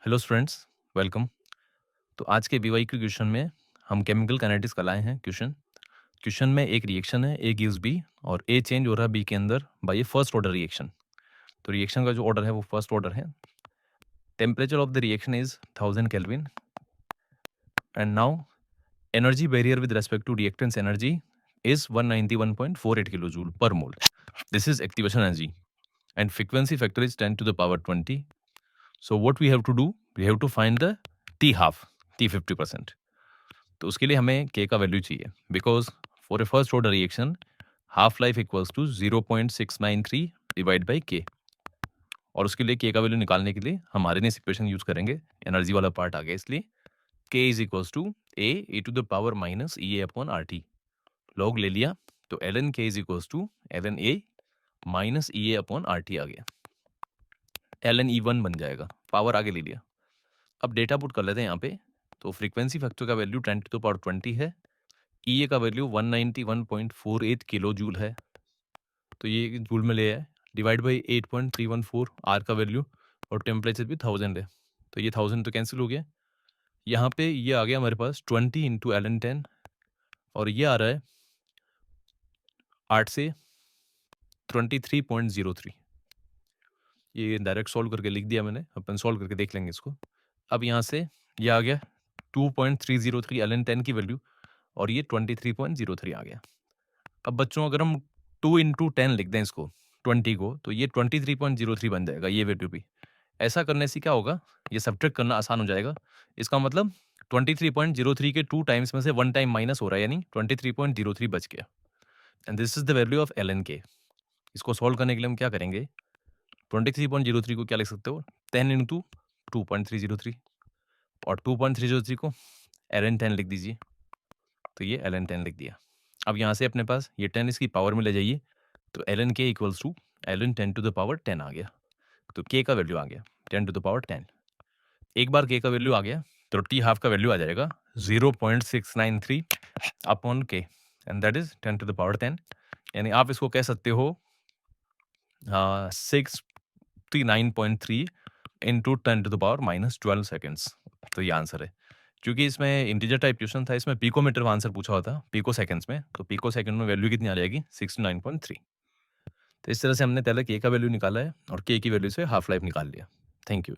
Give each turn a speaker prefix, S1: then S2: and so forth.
S1: Hello students, welcome. तो आज के बीवाईक्यू क्वेश्चन में हम केमिकल काइनेटिक्स का लाए हैं क्वेश्चन। क्वेश्चन में एक रिएक्शन है, ए गिव्स बी और ए चेंज हो रहा है बी के अंदर by A first order reaction. तो रिएक्शन का जो ऑर्डर है वो फर्स्ट ऑर्डर है। Temperature of the reaction is 1000 kelvin and now energy barrier with respect to reactants energy is 191.48 kilo joule per mole. This is activation energy and frequency factor is 10 to the power 20. So what we have to do, we have to find the T half, T 50%. तो उसके लिए हमें K का value चाहिए because for a first order reaction half life equals to 0.693 divide by K। और उसके लिए K का वैल्यू निकालने के लिए हम Arrhenius equation use करेंगे। एनर्जी वाला पार्ट आ गया, इसलिए K is equals to A to the power minus E A upon R T. Log ले लिया तो L N K is equals to L N A minus E A upon R T आ गया। L N E one बन जाएगा, power आगे ले लिया। अब डेटा पुट कर लेते हैं यहाँ पे। तो फ्रीक्वेंसी फैक्टर का वैल्यू 10 टू द पावर 20 है। ई ए का वैल्यू 191.48 किलो जूल है, तो ये जूल में ले है। डिवाइड बाई 8.314 आर का वैल्यू और टेम्परेचर भी 1000 है, तो ये 1000 तो कैंसिल हो गया। यहाँ पे ये आ गया हमारे पास 20 इंटू एल एन 10 और ये आ रहा है 8 से 23.03। ये डायरेक्ट सॉल्व करके लिख दिया मैंने, अपन सॉल्व करके देख लेंगे इसको। अब यहाँ से ये आ गया 2.303 एल एन 10 की वैल्यू और ये 23.03 आ गया। अब बच्चों अगर हम 2 इंटू 10 लिख दें इसको 20 को, तो ये 23.03 बन जाएगा ये वैल्यू भी। ऐसा करने से क्या होगा, ये सब्ट्रैक्ट करना आसान हो जाएगा। इसका मतलब 23.03 के 2 टाइम्स में से 1 टाइम माइनस हो रहा है, यानी 23.03 बच गया। And this is the value of L N k. इसको सॉल्व करने के लिए हम क्या करेंगे, 23.03 को क्या लिख सकते हो, 10 इंटू 2.303 और 2.303 को एल एन 10 लिख दीजिए। तो ये एल एन 10 लिख दिया। अब यहाँ से अपने पास ये 10 इसकी पावर में ले जाइए, तो L N k equals to L N 10 to the power 10 आ गया। तो के का वैल्यू आ गया 10 टू द पावर 10। एक बार के का वैल्यू आ गया तो टी हाफ का वैल्यू आ जाएगा 0.693 upon k, and that is 10 to the power 10। यानी आप इसको कह सकते हो 69.3 into 10 to the power minus 12 seconds. तो ये आंसर है। क्योंकि इसमें इंटीजर टाइप क्वेश्चन था, इसमें पिकोमीटर में आंसर पूछा होता पिको सेकंड्स में, तो पिको सेकंड में वैल्यू कितनी आ जाएगी 69.3। तो इस तरह से हमने पहले के का वैल्यू निकाला है और के की वैल्यू से हाफ लाइफ निकाल लिया। Thank you.